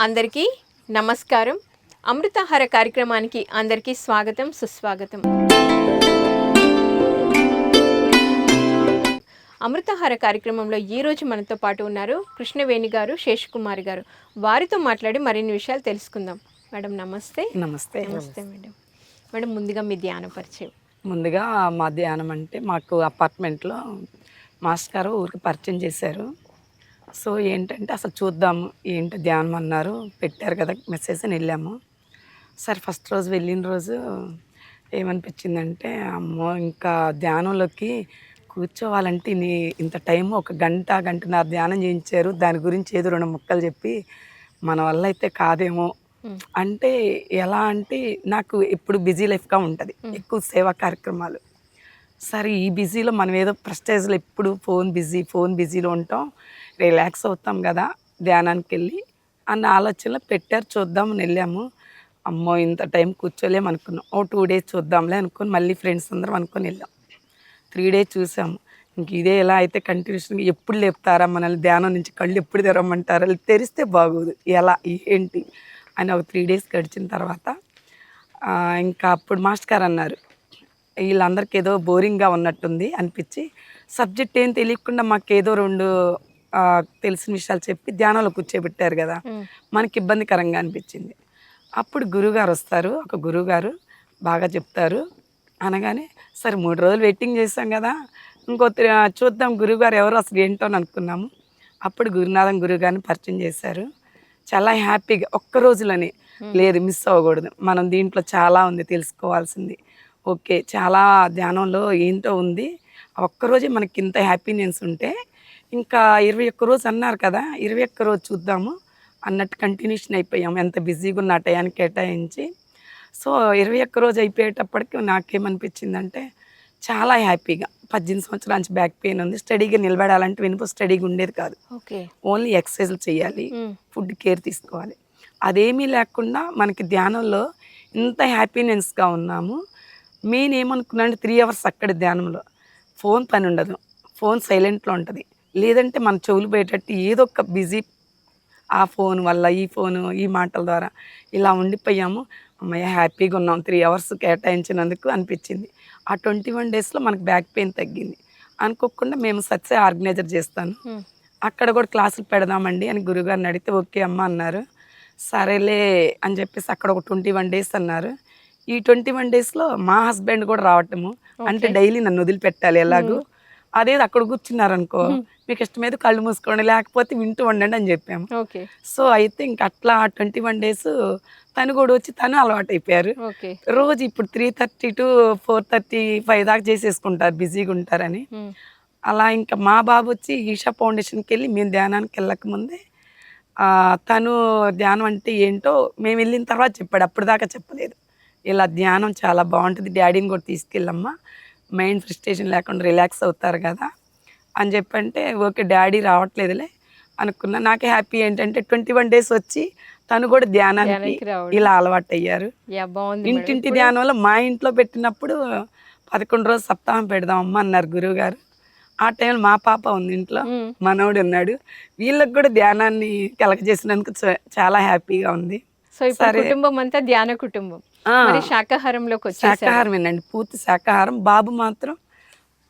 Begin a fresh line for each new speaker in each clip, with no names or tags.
అందరికీ నమస్కారం. అమృతాహార కార్యక్రమానికి అందరికీ స్వాగతం, సుస్వాగతం. అమృతాహార కార్యక్రమంలో ఈరోజు మనతో పాటు ఉన్నారు కృష్ణవేణి గారు, శేషకుమారి గారు. వారితో మాట్లాడి మరిన్ని విషయాలు తెలుసుకుందాం. మేడం నమస్తే.
నమస్తే.
నమస్తే మేడం. మేడం ముందుగా మీ ధ్యాన పరిచయం.
ముందుగా మా ధ్యానం అంటే మాకు అపార్ట్మెంట్లో మాస్టర్ గారు ఊరికి పరిచయం చేశారు. సో ఏంటంటే అసలు చూద్దాము ఏంటి ధ్యానం అన్నారు, పెట్టారు కదా మెసేజ్ అని వెళ్ళాము. సరే ఫస్ట్ రోజు వెళ్ళిన రోజు ఏమనిపించిందంటే అమ్మో ఇంకా ధ్యానంలోకి కూర్చోవాలంటే ఇంత టైం ఒక గంటన్నర ధ్యానం చేయించారు. దాని గురించి ఏదో 2 ముక్కలు చెప్పి మన వల్ల అయితే కాదేమో అంటే ఎలా అంటే నాకు ఎప్పుడు బిజీ లైఫ్గా ఉంటుంది, ఎక్కువ సేవా కార్యక్రమాలు. సరే ఈ బిజీలో మనం ఏదో ప్రెస్టేజ్లో ఎప్పుడు ఫోన్ బిజీలో ఉంటాం, రిలాక్స్ అవుతాం కదా ధ్యానానికి వెళ్ళి అన్న ఆలోచనలో పెట్టారు. చూద్దామని వెళ్ళాము. అమ్మో ఇంత టైం కూర్చోలేము అనుకున్నాం. 2 డేస్ చూద్దాంలే అనుకుని మళ్ళీ ఫ్రెండ్స్ అందరం అనుకొని వెళ్ళాం. 3 డేస్ చూసాము. ఇంక ఇదే ఎలా అయితే కంటిన్యూషన్గా ఎప్పుడు లేపుతారా మనల్ని ధ్యానం నుంచి, కళ్ళు ఎప్పుడు తెరవమంటారా, తెరిస్తే బాగోదు ఎలా ఏంటి అని ఒక 3 డేస్ గడిచిన తర్వాత ఇంకా అప్పుడు మాస్టర్ గారు అన్నారు, వీళ్ళందరికీ ఏదో బోరింగ్గా ఉన్నట్టుంది అనిపించి సబ్జెక్ట్ ఏం తెలియకుండా మాకేదో 2 తెలిసిన విషయాలు చెప్పి ధ్యానంలో కూర్చోబెట్టారు కదా, మనకి ఇబ్బందికరంగా అనిపించింది. అప్పుడు గురువుగారు వస్తారు, ఒక గురువుగారు బాగా చెప్తారు అనగానే సరే 3 రోజులు వెయిటింగ్ చేసాం కదా, చూద్దాం గురువుగారు ఎవరు అసలు ఏంటో అని అనుకున్నాము. అప్పుడు గురునాథం గురువుగారిని పరిచయం చేశారు. చాలా హ్యాపీగా ఒక్క రోజులోనే లేదు మిస్ అవ్వకూడదు, మనం దీంట్లో చాలా ఉంది తెలుసుకోవాల్సింది, ఓకే చాలా ధ్యానంలో ఏంటో ఉంది, ఒక్కరోజే మనకి ఇంత హ్యాపీనెస్ ఉంటే ఇంకా 21 రోజు అన్నారు కదా, 21 రోజు చూద్దాము అన్నట్టు కంటిన్యూషన్ అయిపోయాము. ఎంత బిజీగా ఉన్న ఆ టయానికి కేటాయించి. సో 21 రోజు అయిపోయేటప్పటికి నాకేమనిపించిందంటే చాలా హ్యాపీగా. 18 సంవత్సరాల నుంచి బ్యాక్ పెయిన్ ఉంది, స్టడీగా నిలబడాలంటే వెనుక స్టడీగా ఉండేది కాదు, ఓన్లీ ఎక్సర్సైజ్లు చేయాలి, ఫుడ్ కేర్ తీసుకోవాలి, అదేమీ లేకుండా మనకి ధ్యానంలో ఇంత హ్యాపీనెస్గా ఉన్నాము. మెయిన్ ఏమనుకున్నాను 3 అవర్స్ అక్కడ ధ్యానంలో ఫోన్ పని ఉండదు, ఫోన్ సైలెంట్లో ఉంటుంది, లేదంటే మన చెవులు పోయేటట్టు ఏదో ఒక బిజీ, ఆ ఫోన్ వల్ల ఈ మాటల ద్వారా ఇలా ఉండిపోయాము. అమ్మయ్య హ్యాపీగా ఉన్నాం 3 అవర్స్ కేటాయించినందుకు అనిపించింది. ఆ 21 డేస్లో మనకు బ్యాక్ పెయిన్ తగ్గింది. అనుకోకుండా మేము సత్సే ఆర్గనైజర్ చేస్తాను, అక్కడ కూడా క్లాసులు పెడదామండి అని గురుగారిని అడిగితే ఓకే అమ్మ అన్నారు. సరేలే అని చెప్పేసి అక్కడ ఒక 21 డేస్ అన్నారు. ఈ 21 డేస్లో మా హస్బెండ్ కూడా రావటము, అంటే డైలీ నన్ను వదిలిపెట్టాలి ఎలాగూ, అదేది అక్కడ కూర్చున్నారనుకో మీకు ఇష్టమైతే కళ్ళు మూసుకోండి లేకపోతే వింటూ ఉండండి అని చెప్పాము. సో అయితే ఇంక అట్లా 21 డేస్ తను కూడా వచ్చి తను అలవాటు అయిపోయారు. రోజు ఇప్పుడు 3:30 to 4:35 దాకా చేసేసుకుంటారు, బిజీగా ఉంటారని. అలా ఇంకా మా బాబు వచ్చి ఈషా ఫౌండేషన్కి వెళ్ళి మేము ధ్యానానికి వెళ్ళకముందే తను ధ్యానం అంటే ఏంటో మేము వెళ్ళిన తర్వాత చెప్పాడు, అప్పుడు దాకా చెప్పలేదు. ఇలా ధ్యానం చాలా బాగుంటుంది, డాడీని కూడా తీసుకెళ్ళమ్మా, మైండ్ ఫ్రస్ట్రేషన్ లేకుండా రిలాక్స్ అవుతారు కదా అని చెప్పంటే ఓకే డాడీ రావట్లేదులే అనుకున్నా. నాకే హ్యాపీ ఏంటంటే 21 డేస్ వచ్చి తను కూడా ధ్యానానికి ఇలా అలవాటు అయ్యారు. ఇంటింటి ధ్యానంలో మా ఇంట్లో పెట్టినప్పుడు 11 రోజు సప్తాహం పెడదామమ్మా అన్నారు గురువు గారు. ఆ టైంలో మా పాప ఉంది ఇంట్లో, మనోడు ఉన్నాడు, వీళ్ళకి కూడా ధ్యానాన్ని కలగజేసినందుకు చాలా హ్యాపీగా ఉంది.
సో కుటుంబం అంతా ధ్యాన కుటుంబం. శాకాహారంలోకి
శాకాహారమేనండి, పూర్తి శాకాహారం. బాబు మాత్రం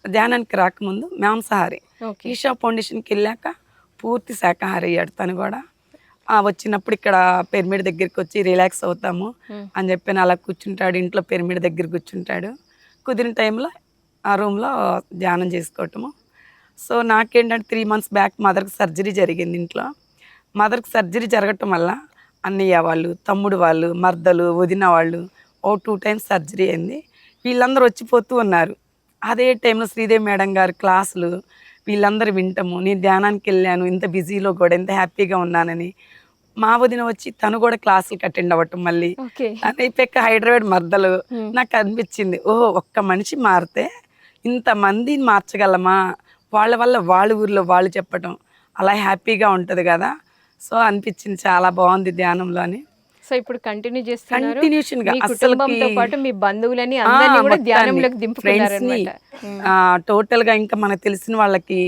ధ్యానానికి రాకముందు మాంసాహారి, ఈషా ఫౌండేషన్కి వెళ్ళాక పూర్తి శాకాహారి అయ్యాడు. తను కూడా వచ్చినప్పుడు ఇక్కడ పిరమిడ్ దగ్గరికి వచ్చి రిలాక్స్ అవుతాము అని చెప్పి అలా కూర్చుంటాడు, ఇంట్లో పిరమిడ్ దగ్గర కూర్చుంటాడు, కుదిరిన టైంలో ఆ రూమ్లో ధ్యానం చేసుకోవటము. సో నాకేంటంటే 3 months బ్యాక్ మదర్కి సర్జరీ జరిగింది ఇంట్లో. మదర్కి సర్జరీ జరగటం వల్ల అన్నయ్య వాళ్ళు, తమ్ముడు వాళ్ళు, మర్దలు, వదిన వాళ్ళు 2 times సర్జరీ అయింది. వీళ్ళందరూ వచ్చిపోతూ ఉన్నారు. అదే టైంలో శ్రీదేవి మేడం గారి క్లాసులు వీళ్ళందరూ వింటాము. నేను ధ్యానానికి వెళ్ళాను, ఇంత బిజీలో కూడా ఎంత హ్యాపీగా ఉన్నానని. మా వదిన వచ్చి తను కూడా క్లాసులకు అటెండ్ అవ్వటం, మళ్ళీ అయిపోయాక హైదరాబాద్ మర్దలు. నాకు అనిపించింది ఓహో ఒక్క మనిషి మారితే ఇంతమందిని మార్చగలమా, వాళ్ళ వల్ల వాళ్ళ ఊర్లో వాళ్ళు చెప్పటం అలా హ్యాపీగా ఉంటుంది కదా. సో అనిపించింది చాలా బాగుంది ధ్యానంలో అని.
సో ఇప్పుడు కంటిన్యూ చేస్తున్నారు, కంటిన్యూషన్గా కుటుంబంతో పాటు మీ బంధువులని అందరినీ కూడా ధ్యానంలోకి దింపుకున్నారన్నమాట.
టోటల్గా ఇంకా మనకు తెలిసిన వాళ్ళకి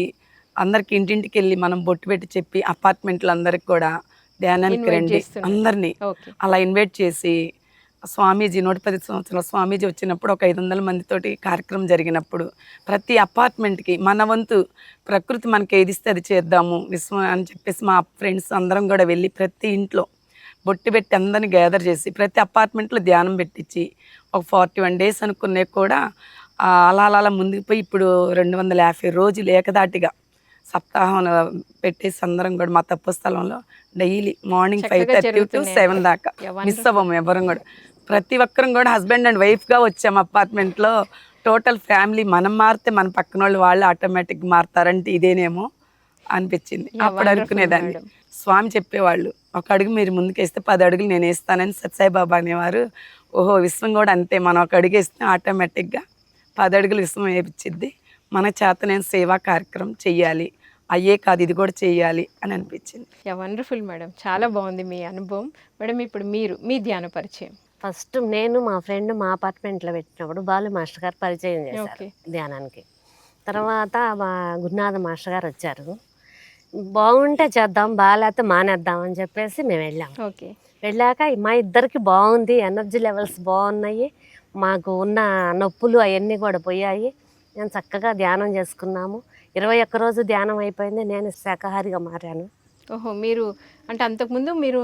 అందరికి ఇంటింటికి వెళ్ళి మనం బొట్టు పెట్టి చెప్పి అపార్ట్మెంట్లు అందరికి కూడా ధ్యానానికి
Invite
రండి
చేస్తున్నారు.
అందరినీ
ఓకే.
అలా ఇన్వైట్ చేసి స్వామీజీ 110 సంవత్సరాల స్వామీజీ వచ్చినప్పుడు ఒక 500 మందితోటి కార్యక్రమం జరిగినప్పుడు ప్రతి అపార్ట్మెంట్కి మన వంతు ప్రకృతి మనకి ఏది ఇస్తే అది చేద్దాము విశ్వం అని చెప్పేసి మా ఫ్రెండ్స్ అందరం కూడా వెళ్ళి ప్రతి ఇంట్లో బొట్టు పెట్టి అందరిని గ్యాదర్ చేసి ప్రతి అపార్ట్మెంట్లో ధ్యానం పెట్టించి ఒక 41 డేస్ అనుకునే కూడా అలా అలా అలా ముందుకు పోయి ఇప్పుడు 250 రోజులు ఏకదాటిగా సప్తాహం పెట్టేసి అందరం కూడా మా తప్పు స్థలంలో డైలీ మార్నింగ్
చక్కగా
5:30 to
జరుగుతున్నాయి
7 దాకా
Yeah,
మిస్
wonderful.
అవ్వము ఎవరం కూడా ప్రతి ఒక్కరం కూడా హస్బెండ్ అండ్ వైఫ్గా వచ్చాము అపార్ట్మెంట్లో టోటల్ ఫ్యామిలీ మనం మారితే మన పక్కన వాళ్ళు ఆటోమేటిక్గా మారుతారంటే ఇదేనేమో అనిపించింది
Yeah,
అప్పుడు
wonderful,
అనుకునేదాన్ని
madam.
స్వామి చెప్పేవాళ్ళు ఒక అడుగు మీరు ముందుకేస్తే 10 అడుగులు నేను వేస్తానని సత్సాయిబాబా అనేవారు ఓహో విశ్వం కూడా అంతే మనం ఒక అడుగు వేస్తే ఆటోమేటిక్గా 10 అడుగులు విశ్వం వేపించిద్ది మన చేత నేను సేవా కార్యక్రమం చెయ్యాలి అయ్యే కాదు ఇది కూడా చెయ్యాలి అని అనిపించింది
వండర్ఫుల్ మేడం, చాలా బాగుంది మీ అనుభవం. మేడం ఇప్పుడు మీరు మీ ధ్యాన పరిచయం.
ఫస్ట్ నేను మా ఫ్రెండ్ మా అపార్ట్మెంట్లో పెట్టినప్పుడు బాలు మాస్టర్ గారు పరిచయం చేశారు
ఓకే.
ధ్యానానికి. తర్వాత మా గురునాథ మాస్టర్ గారు వచ్చారు. బాగుంటే చేద్దాం, బాగాలేకపోతే మానేద్దాం అని చెప్పేసి మేము వెళ్ళాము.
ఓకే.
వెళ్ళాక మా ఇద్దరికి బాగుంది, ఎనర్జీ లెవెల్స్ బాగున్నాయి, మాకు ఉన్న నొప్పులు అవన్నీ కూడా పోయాయి. నేను చక్కగా ధ్యానం చేసుకున్నాము. 21 రోజు ధ్యానం అయిపోయింది. నేను శాకాహారిగా మారాను.
ఓహో, మీరు అంటే అంతకుముందు మీరు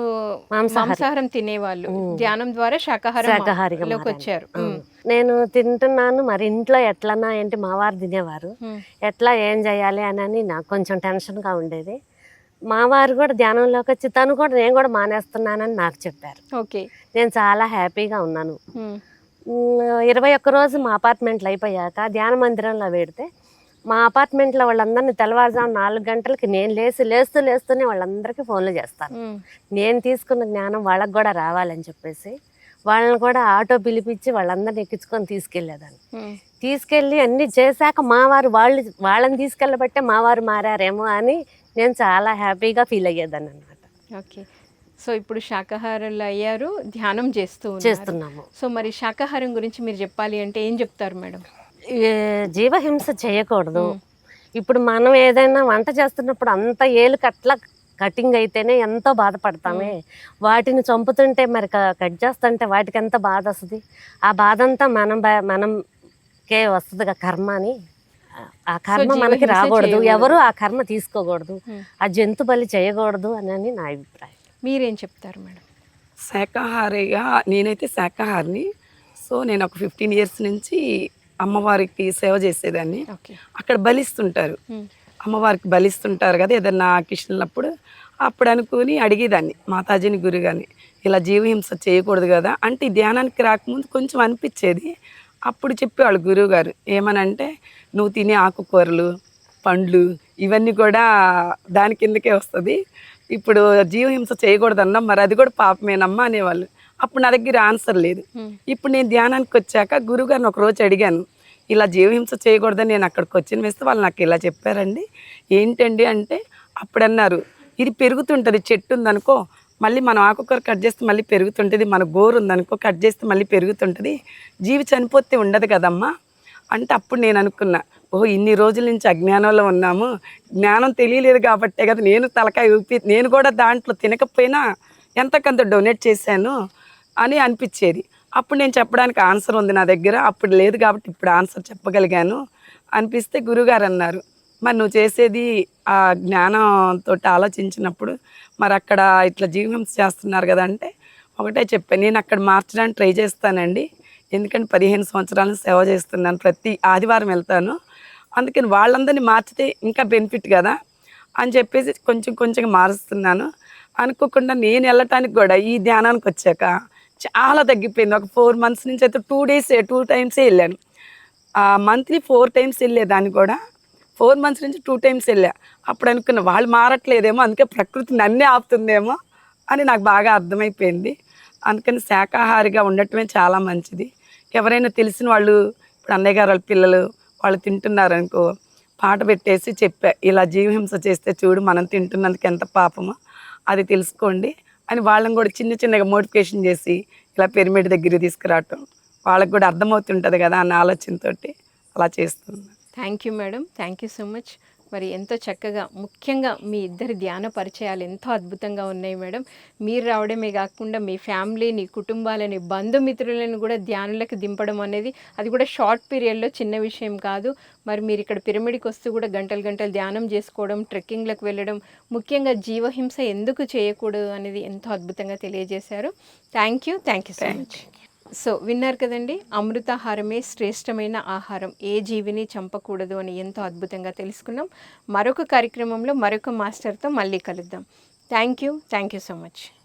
మాంసాహారి.
మాంసాహారం తినేవాళ్ళు, ధ్యానం ద్వారా
శాకాహారిగా
శాకాహారంలోకి
మారాను.
వచ్చారు.
నేను తింటున్నాను, మరి ఇంట్లో ఎట్లన్నా ఏంటి మా వారు తినేవారు, ఎట్లా ఏం చేయాలి అని నాకు కొంచెం టెన్షన్గా ఉండేది. మా వారు కూడా ధ్యానంలోకి వచ్చి తను కూడా నేను కూడా మానేస్తున్నానని నాకు చెప్పారు.
ఓకే.
నేను చాలా హ్యాపీగా ఉన్నాను. 21 రోజు మా అపార్ట్మెంట్లో అయిపోయాక ధ్యాన మందిరంలో పెడితే మా అపార్ట్మెంట్లో వాళ్ళందరినీ తెల్లవారుజాము 4 గంటలకి నేను లేస్తూనే వాళ్ళందరికీ ఫోన్లు చేస్తాను. నేను తీసుకున్న జ్ఞానం వాళ్ళకి కూడా రావాలని చెప్పేసి వాళ్ళని కూడా ఆటో పిలిపించి వాళ్ళందరినీ ఎక్కించుకొని తీసుకెళ్ళేదాన్ని. తీసుకెళ్ళి అన్నీ చేశాక మా వారు వాళ్ళని తీసుకెళ్ళబట్టే మా వారు మారారేమో అని నేను చాలా హ్యాపీగా ఫీల్ అయ్యేదాన్ని అనమాట.
ఓకే. సో ఇప్పుడు శాకాహారులు అయ్యారు, ధ్యానం
చేస్తున్నాము.
సో మరి శాకాహారం గురించి మీరు చెప్పాలి అంటే ఏం చెప్తారు మేడం?
జీవహింస చేయకూడదు. ఇప్పుడు మనం ఏదైనా వంట చేస్తున్నప్పుడు అంత ఏలుకి అట్లా కటింగ్ అయితేనే ఎంతో బాధపడతామే. వాటిని చంపుతుంటే మరి కట్ చేస్తుంటే వాటికి ఎంత బాధ వస్తుంది. ఆ బాధ అంతా మనకే వస్తుంది కర్మ అని. ఆ కర్మ మనకి రాకూడదు, ఎవరు ఆ కర్మ తీసుకోకూడదు, ఆ జంతు బలి చేయకూడదు అని నా అభిప్రాయం.
మీరేం చెప్తారు మేడం?
శాకాహారిగా నేనైతే శాకాహారిని. సో నేను ఒక 15 ఇయర్స్ నుంచి అమ్మవారికి సేవ చేసేదాన్ని.
ఓకే.
అక్కడ బలిస్తుంటారు, అమ్మవారికి బలిస్తుంటారు కదా ఏదన్నా కిష్ణప్పుడు. అప్పుడు అనుకుని అడిగేదాన్ని మాతాజీని గురుగారిని, ఇలా జీవహింస చేయకూడదు కదా అంటే ఈ ధ్యానానికి రాకముందు కొంచెం అనిపించేది. అప్పుడు చెప్పేవాళ్ళు గురువుగారు ఏమనంటే నువ్వు తినే ఆకుకూరలు పండ్లు ఇవన్నీ కూడా దాని కిందకే వస్తుంది, ఇప్పుడు జీవహింస చేయకూడదన్నా మరి అది కూడా పాపమేనమ్మా అనేవాళ్ళు. అప్పుడు నా దగ్గర ఆన్సర్ లేదు. ఇప్పుడు నేను ధ్యానానికి వచ్చాక గురువుగారిని ఒక రోజు అడిగాను, ఇలా జీవహింస చేయకూడదని నేను అక్కడికి వచ్చిన వేస్తే వాళ్ళు నాకు ఇలా చెప్పారండి, ఏంటండి అంటే అప్పుడు అన్నారు ఇది పెరుగుతుంటుంది, చెట్టు ఉందనుకో మళ్ళీ మనం ఆకుకూర కట్ చేస్తే మళ్ళీ పెరుగుతుంటుంది, మన గోరు ఉందనుకో కట్ చేస్తే మళ్ళీ పెరుగుతుంటుంది, జీవి చనిపోతే ఉండదు కదమ్మా అంటే అప్పుడు నేను అనుకున్నా ఓహో ఇన్ని రోజుల నుంచి అజ్ఞానంలో ఉన్నాము, జ్ఞానం తెలియలేదు కాబట్టే కదా నేను తలకాయ ఊపి నేను కూడా దాంట్లో తినకపోయినా ఎంతకంత డొనేట్ చేశాను అని అనిపించేది. అప్పుడు నేను చెప్పడానికి ఆన్సర్ ఉంది నా దగ్గర, అప్పుడు లేదు కాబట్టి ఇప్పుడు ఆన్సర్ చెప్పగలిగాను అనిపిస్తే గురుగారు అన్నారు మరి నువ్వు చేసేది ఆ జ్ఞానంతో ఆలోచించినప్పుడు మరి అక్కడ ఇట్లా జీవహింస చేస్తున్నారు కదా అంటే ఒకటే చెప్పాను, నేను అక్కడ మార్చడానికి ట్రై చేస్తానండి, ఎందుకంటే 15 సంవత్సరాలను సేవ చేస్తున్నాను, ప్రతి ఆదివారం వెళ్తాను, అందుకని వాళ్ళందరినీ మార్చితే ఇంకా బెనిఫిట్ కదా అని చెప్పేసి కొంచెం మారుస్తున్నాను. అనుకోకుండా నేను వెళ్ళటానికి కూడా ఈ ధ్యానానికి వచ్చాక చాలా తగ్గిపోయింది. ఒక 4 months నుంచి అయితే 2 టైమ్సే వెళ్ళాను. మంత్లీ 4 times వెళ్ళేదాన్ని కూడా 4 months నుంచి 2 times వెళ్ళా. అప్పుడు అనుకున్న వాళ్ళు మారట్లేదేమో అందుకే ప్రకృతి నన్నే ఆపుతుందేమో అని నాకు బాగా అర్థమైపోయింది. అందుకని శాకాహారిగా ఉండటమే చాలా మంచిది. ఎవరైనా తెలిసిన వాళ్ళు ఇప్పుడు అన్నయ్య గారు వాళ్ళ పిల్లలు వాళ్ళు తింటున్నారనుకో పాట పెట్టేసి చెప్పా ఇలా జీవహింస చేస్తే చూడు మనం తింటున్నందుకు ఎంత పాపమో అది తెలుసుకోండి అని వాళ్ళని కూడా చిన్నగా మోటివేషన్ చేసి ఇలా పిరమిడ్ దగ్గర తీసుకురావటం వాళ్ళకి కూడా అర్థమవుతుంటుంది కదా అన్న ఆలోచనతోటి అలా చేస్తున్నాను.
Thank you madam, thank you so much. మరి ఎంతో చక్కగా, ముఖ్యంగా మీ ఇద్దరి ధ్యాన పరిచయాలు ఎంతో అద్భుతంగా ఉన్నాయి మేడం. మీరు రావడమే కాకుండా మీ ఫ్యామిలీని, కుటుంబాలని, బంధుమిత్రులను కూడా ధ్యానులకు దింపడం అనేది, అది కూడా షార్ట్ పీరియడ్లో చిన్న విషయం కాదు. మరి మీరు ఇక్కడ పిరమిడ్కి వస్తూ కూడా గంటలు గంటలు ధ్యానం చేసుకోవడం, ట్రెక్కింగ్లకు వెళ్ళడం, ముఖ్యంగా జీవహింస ఎందుకు చేయకూడదు అనేది ఎంతో అద్భుతంగా తెలియజేశారు. Thank you so much. So విన్నారు కదండి, అమృతాహారమే శ్రేష్టమైన ఆహారం, ఏ జీవిని చంపకూడదు అని ఎంతో అద్భుతంగా తెలుసుకున్నాం. మరొక కార్యక్రమంలో మరొక మాస్టర్తో మళ్ళీ కలుద్దాం. Thank you so much.